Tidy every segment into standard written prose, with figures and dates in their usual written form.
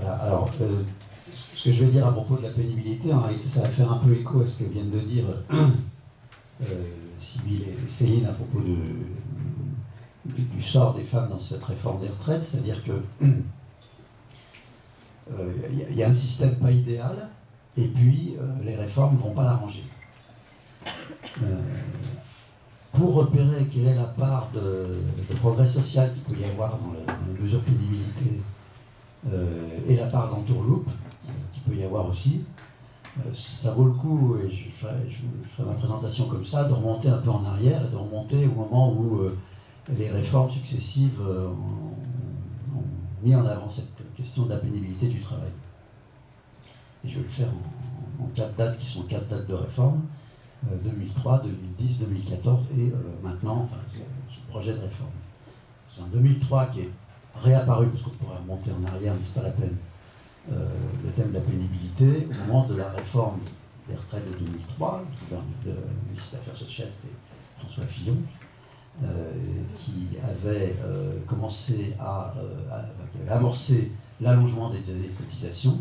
Voilà, alors, ce que je vais dire à propos de la pénibilité, en réalité, ça va faire un peu écho à ce que viennent de dire Sybille et Céline à propos du sort des femmes dans cette réforme des retraites, c'est-à-dire que y a un système pas idéal, et puis les réformes ne vont pas l'arranger. Pour repérer quelle est la part de progrès social qu'il peut y avoir dans les mesures de pénibilité et la part d'entourloupe qu'il peut y avoir aussi, ça vaut le coup, et je ferai ma présentation comme ça, de remonter un peu en arrière et de remonter au moment où les réformes successives ont mis en avant cette question de la pénibilité du travail. Et je vais le faire en 4 dates qui sont 4 dates de réforme, 2003, 2010, 2014 et maintenant, enfin, ce projet de réforme. C'est en 2003 qui est réapparu, parce qu'on pourrait remonter en arrière, mais ce n'est pas la peine, le thème de la pénibilité, au moment de la réforme des retraites de 2003, le ministre des Affaires sociales, c'était François Fillon, qui avait commencé qui avait amorcé l'allongement des délais de cotisation,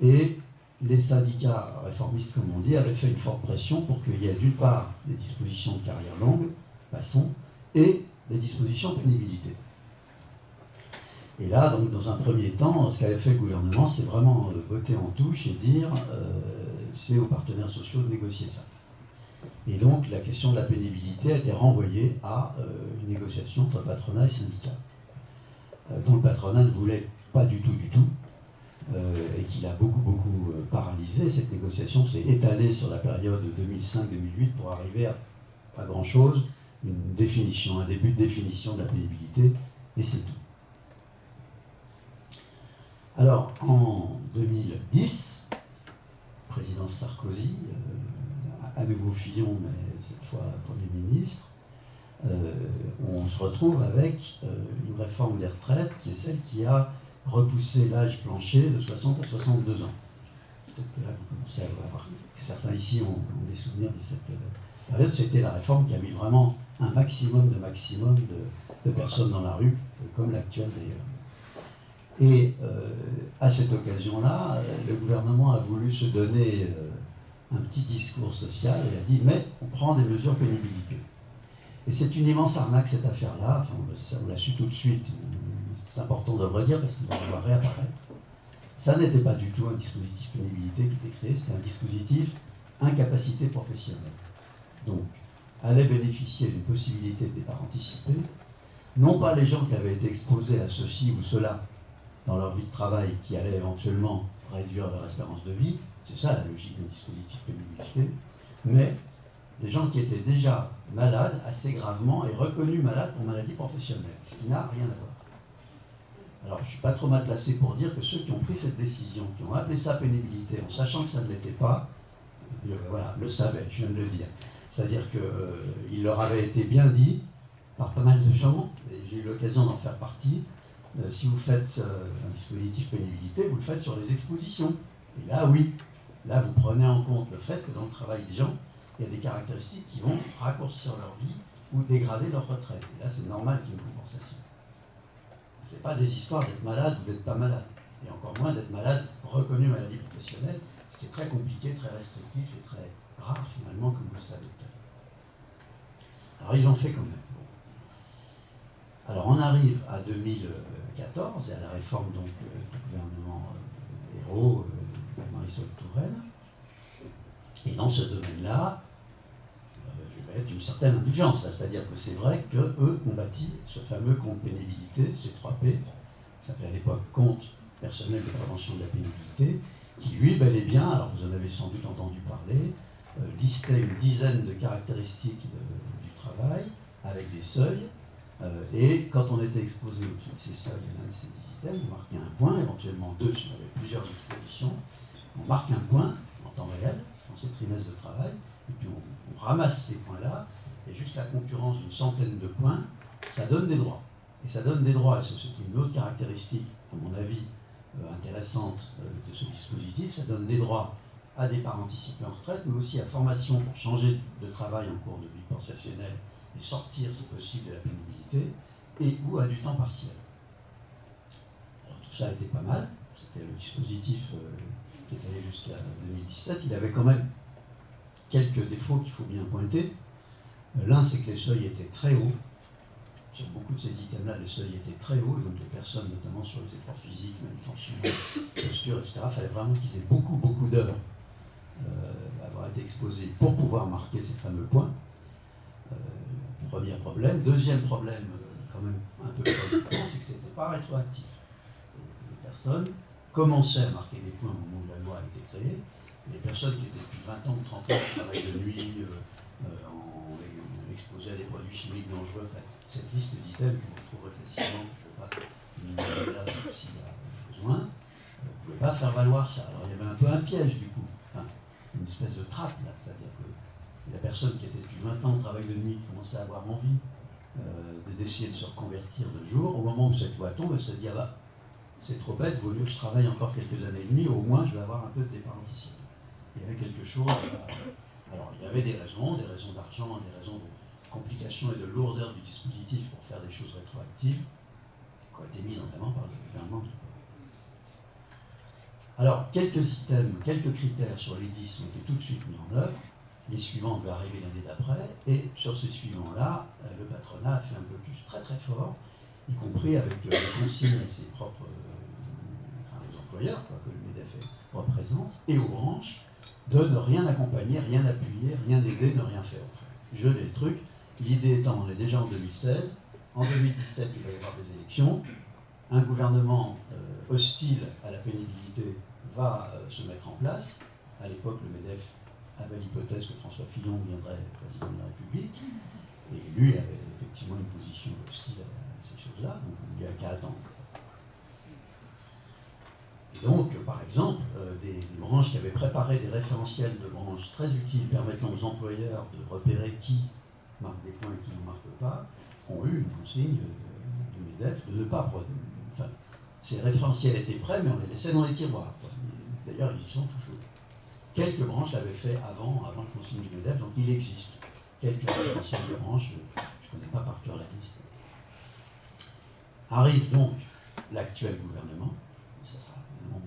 et les syndicats réformistes, comme on dit, avaient fait une forte pression pour qu'il y ait d'une part des dispositions de carrière longue, passons, et des dispositions de pénibilité. Et là, donc, dans un premier temps, ce qu'avait fait le gouvernement, c'est vraiment botter en touche et dire c'est aux partenaires sociaux de négocier ça. Et donc, la question de la pénibilité a été renvoyée à une négociation entre patronat et syndicat, dont le patronat ne voulait pas du tout, et qui l'a beaucoup paralysé. Cette négociation s'est étalée sur la période 2005-2008 pour arriver à grand-chose, une définition, un début de définition de la pénibilité, et c'est tout. Alors, en 2010, président Sarkozy, à nouveau Fillon, mais cette fois Premier ministre, on se retrouve avec une réforme des retraites qui est celle qui a repoussé l'âge plancher de 60 à 62 ans. Peut-être que là, vous commencez à voir, certains ici ont des souvenirs de cette période. C'était la réforme qui a mis vraiment un maximum de personnes dans la rue, comme l'actuelle d'ailleurs. Et à cette occasion-là, le gouvernement a voulu se donner un petit discours social et a dit « mais on prend des mesures pénibilité ». Et c'est une immense arnaque cette affaire-là, enfin, on l'a su tout de suite, c'est important de le redire parce qu'on va le voir réapparaître. Ça n'était pas du tout un dispositif pénibilité qui était créé, c'était un dispositif incapacité professionnelle. Donc, allaient bénéficier d'une possibilité de départ anticipé, non pas les gens qui avaient été exposés à ceci ou cela dans leur vie de travail, qui allaient éventuellement réduire leur espérance de vie, c'est ça la logique d'un dispositif pénibilité, mais des gens qui étaient déjà malades assez gravement et reconnus malades pour maladie professionnelle, ce qui n'a rien à voir. Alors je ne suis pas trop mal placé pour dire que ceux qui ont pris cette décision, qui ont appelé ça pénibilité en sachant que ça ne l'était pas, voilà, le savaient, je viens de le dire. C'est-à-dire qu'il leur avait été bien dit par pas mal de gens, et j'ai eu l'occasion d'en faire partie, si vous faites un dispositif pénibilité, vous le faites sur les expositions. Et là, oui, là vous prenez en compte le fait que dans le travail des gens, il y a des caractéristiques qui vont raccourcir leur vie ou dégrader leur retraite. Et là, c'est normal qu'il y ait une compensation. Ce n'est pas des histoires d'être malade ou d'être pas malade. Et encore moins d'être malade, reconnu maladie professionnelle, ce qui est très compliqué, très restrictif et très rare finalement, comme vous le savez. Alors ils l'ont fait quand même. Bon. Alors on arrive à 2014 et à la réforme donc, du gouvernement Ayrault, Marisol Touraine. Et dans ce domaine-là, je vais être d'une certaine indulgence, c'est-à-dire que c'est vrai qu'eux ont bâti ce fameux compte pénibilité, ces 3 P, qui s'appelait à l'époque compte personnel de prévention de la pénibilité, qui lui, bel et bien, alors vous en avez sans doute entendu parler, listait une dizaine de caractéristiques du travail avec des seuils, et quand on était exposé au-dessus de ces seuils, l'un de ces items, on marquait un point, éventuellement 2 si on avait plusieurs expositions, on marque un point en temps réel, dans ce trimestre de travail, et puis on ramasse ces points-là, et juste la concurrence d'une centaine de points, ça donne des droits. Et ça donne des droits, et c'est une autre caractéristique, à mon avis, intéressante de ce dispositif, ça donne des droits à départ anticipé en retraite, mais aussi à formation pour changer de travail en cours de vie professionnelle et sortir, si possible, de la pénibilité, et ou à du temps partiel. Alors tout ça a été pas mal, c'était le dispositif qui est allé jusqu'à 2017, il avait quand même quelques défauts qu'il faut bien pointer. L'un, c'est que les seuils étaient très hauts. Sur beaucoup de ces items-là, les seuils étaient très hauts, et donc les personnes, notamment sur les efforts physiques, manutention, posture, etc., il fallait vraiment qu'ils aient beaucoup d'heures à avoir été exposés pour pouvoir marquer ces fameux points. Premier problème. Deuxième problème, quand même un peu préoccupant, c'est que ce n'était pas rétroactif. Les personnes commençaient à marquer des points au moment où la loi a été créée. Les personnes qui étaient depuis 20 ans ou 30 ans qui travaillent de nuit, exposées à des produits chimiques dangereux, enfin, cette liste d'items que vous retrouverez facilement, je ne peux pas énumérer là s'il y a besoin, vous ne pouvez pas faire valoir ça. Alors il y avait un peu un piège du coup, enfin, une espèce de trappe là, c'est-à-dire que la personne qui était depuis 20 ans au travail de nuit commençait à avoir envie d'essayer de se reconvertir de jour. Au moment où cette loi tombe, elle se dit, ah bah, c'est trop bête, vaut mieux que je travaille encore quelques années et demie, au moins je vais avoir un peu de départ anticipé. Il y avait quelque chose, alors il y avait des raisons d'argent, des raisons de complications et de lourdeur du dispositif pour faire des choses rétroactives, qui ont été mises en avant par le gouvernement. Alors, quelques items, quelques critères sur les 10 ont été tout de suite mis en œuvre. Les suivants devaient arriver l'année d'après, et sur ces suivants-là, le patronat a fait un blocus très fort, y compris avec les consignes à ses propres aux employeurs, quoi, que le MEDEF représente, et aux branches, de ne rien accompagner, rien appuyer, rien aider, ne rien faire. Enfin, geler le truc. L'idée étant, on est déjà en 2016, en 2017, il va y avoir des élections, un gouvernement hostile à la pénibilité va se mettre en place. À l'époque, le MEDEF avait l'hypothèse que François Fillon deviendrait président de la République, et lui avait effectivement une position hostile à ces choses-là, donc il n'y a qu'à attendre. Et donc, par exemple, des branches qui avaient préparé des référentiels de branches très utiles permettant aux employeurs de repérer qui marque des points et qui ne marque pas, ont eu une consigne du MEDEF de ne pas produire. Enfin, ces référentiels étaient prêts, mais on les laissait dans les tiroirs. D'ailleurs, ils y sont toujours. Quelques branches l'avaient fait avant le consigne du MEDEF, donc il existe quelques référentiels de branches, je ne connais pas par cœur la liste. Arrive donc l'actuel gouvernement, ça sera évidemment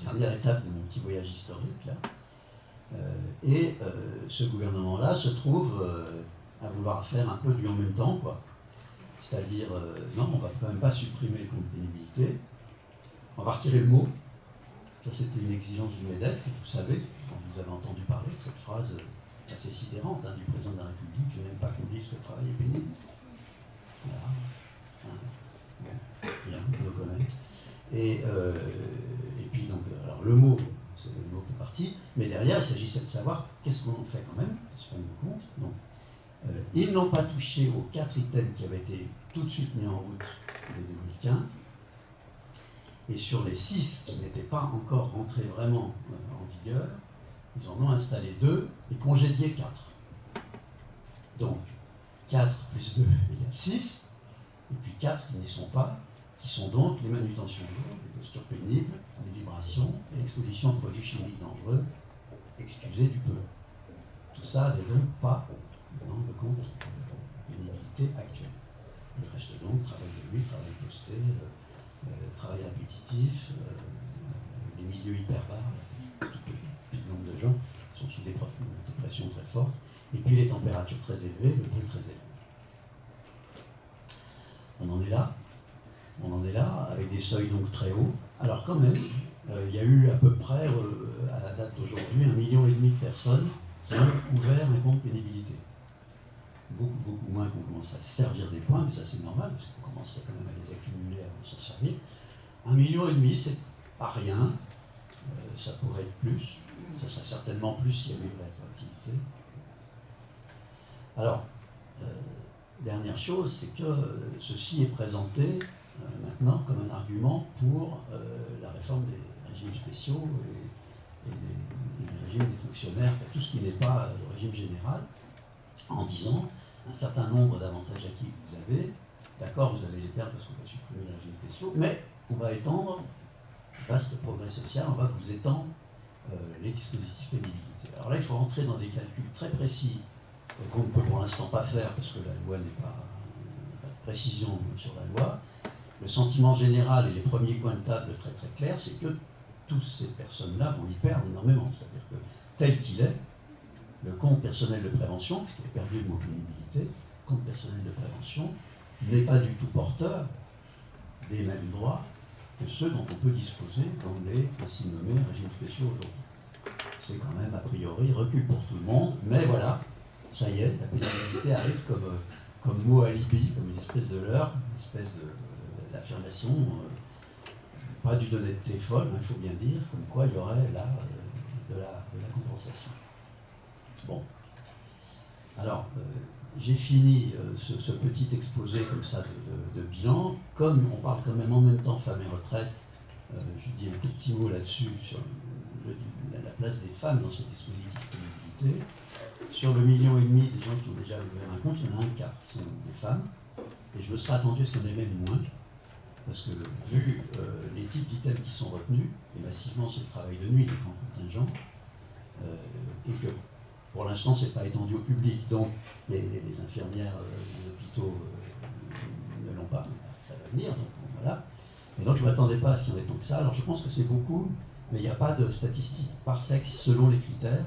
la dernière étape de mon petit voyage historique, là. Ce gouvernement-là se trouve à vouloir faire un peu du en même temps, quoi. C'est-à-dire, non, on ne va quand même pas supprimer le compte pénibilité, on va retirer le mot. Ça, c'était une exigence du MEDEF, et vous savez, quand vous avez entendu parler de cette phrase assez sidérante du président de la République, je n'aime pas qu'on dise que le travail est pénible. Voilà. Bien, no comment. Et puis, donc, alors le mot, c'est le mot qui est parti, mais derrière, il s'agissait de savoir qu'est-ce qu'on fait quand même, ce fameux compte. Donc, ils n'ont pas touché aux 4 items qui avaient été tout de suite mis en route dès 2015. Et sur les 6 qui n'étaient pas encore rentrés vraiment en vigueur, ils en ont installé 2 et congédié 4. Donc, 4 plus 2 égale 6, et puis 4 qui n'y sont pas, qui sont donc les manutentions lourdes, les postures pénibles, les vibrations et l'exposition de produits chimiques dangereux, excusez du peu. Tout ça n'est donc pas dans le compte de pénibilité actuelle. Il reste donc travail de nuit, travail posté, travail répétitif, les milieux hyperbares, tout petit nombre de gens sont sous des pressions très fortes, et puis les températures très élevées, le bruit très élevé. On en est là, avec des seuils donc très hauts. Alors quand même, il y a eu à peu près, à la date d'aujourd'hui, 1,5 million de personnes qui ont ouvert un compte pénibilité. Beaucoup moins qu'on commence à se servir des points, mais ça c'est normal, parce qu'on commence quand même à les accumuler avant de s'en servir. 1,5 million, c'est pas rien, ça pourrait être plus, ça serait certainement plus s'il y avait eu la rétroactivité. Alors, dernière chose, c'est que ceci est présenté maintenant comme un argument pour la réforme des régimes spéciaux et des régimes des fonctionnaires, tout ce qui n'est pas le régime général, en disant un certain nombre d'avantages acquis que vous avez, d'accord, vous allez les perdre parce qu'on va supprimer les régimes spéciaux, mais on va étendre, vaste progrès social, on va vous étendre les dispositifs pénibilité. Alors là, il faut rentrer dans des calculs très précis qu'on ne peut pour l'instant pas faire parce que la loi n'est pas de précision sur la loi, le sentiment général et les premiers coins de table très très clairs, c'est que toutes ces personnes-là vont y perdre énormément. C'est-à-dire que tel qu'il est, le compte personnel de prévention, puisqu'il est perdu le mot pénibilité, le compte personnel de prévention n'est pas du tout porteur des mêmes droits que ceux dont on peut disposer dans les ainsi nommés régimes spéciaux aujourd'hui. C'est quand même a priori recul pour tout le monde, mais voilà, ça y est, la pénibilité arrive comme mot alibi, comme une espèce de leurre, une espèce d'affirmation, pas d'une honnêteté folle, il faut bien dire, comme quoi il y aurait là de la compensation. Bon, alors j'ai fini ce petit exposé comme ça de bilan. Comme on parle quand même en même temps femmes et retraite, je dis un tout petit mot là-dessus sur la place des femmes dans ce dispositif de pénibilité. Sur le 1,5 million des gens qui ont déjà ouvert un compte, il y en a un quart qui sont des femmes. Et je me serais attendu à ce qu'il y en ait même moins, parce que vu les types d'items qui sont retenus, et massivement c'est le travail de nuit, les grands contingents, et que pour l'instant c'est pas étendu au public, donc les infirmières des hôpitaux ne l'ont pas, ça va venir, donc voilà. Et donc je ne m'attendais pas à ce qu'il y en ait tant que ça. Alors je pense que c'est beaucoup, mais il n'y a pas de statistiques par sexe selon les critères.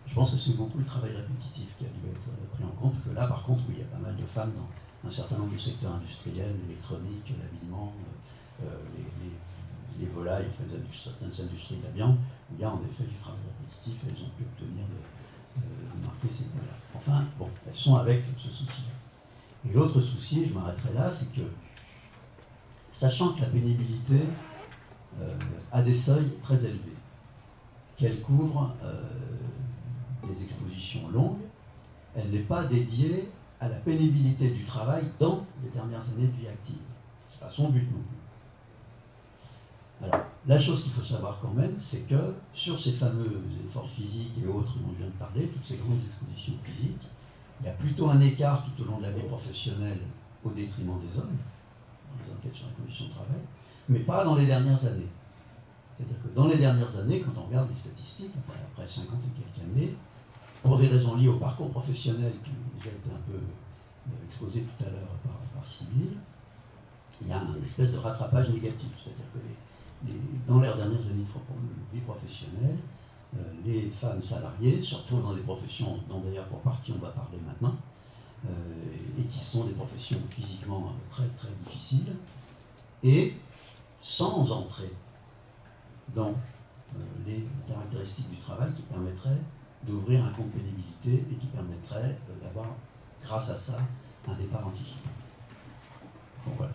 Je pense que c'est beaucoup le travail répétitif qui a dû être pris en compte, que là par contre, oui, il y a pas mal de femmes dans un certain nombre de secteurs industriels, l'électronique, l'habillement, les volailles, enfin, certaines industries de la viande, où il y a en effet du travail répétitif et elles ont pu obtenir de marquer ces points-là. Enfin, bon, elles sont avec ce souci-là. Et l'autre souci, et je m'arrêterai là, c'est que, sachant que la pénibilité a des seuils très élevés, qu'elle couvre des expositions longues, elle n'est pas dédiée à la pénibilité du travail dans les dernières années de vie active. Ce n'est pas son but non plus. Alors, la chose qu'il faut savoir quand même, c'est que sur ces fameux efforts physiques et autres dont je viens de parler, toutes ces grandes expositions physiques, il y a plutôt un écart tout au long de la vie professionnelle au détriment des hommes, dans les enquêtes sur la condition de travail, mais pas dans les dernières années. C'est-à-dire que dans les dernières années, quand on regarde les statistiques, après 50 et quelques années, pour des raisons liées au parcours professionnel qui ont déjà été un peu exposé tout à l'heure par Sybille, il y a une espèce de rattrapage négatif. C'est-à-dire que dans leurs dernières années de vie professionnelle, les femmes salariées, surtout dans des professions dont d'ailleurs pour partie on va parler maintenant, et qui sont des professions physiquement très très difficiles, et sans entrer dans les caractéristiques du travail qui permettraient d'ouvrir un compte pénibilité et qui permettrait d'avoir, grâce à ça, un départ anticipé. Bon, voilà.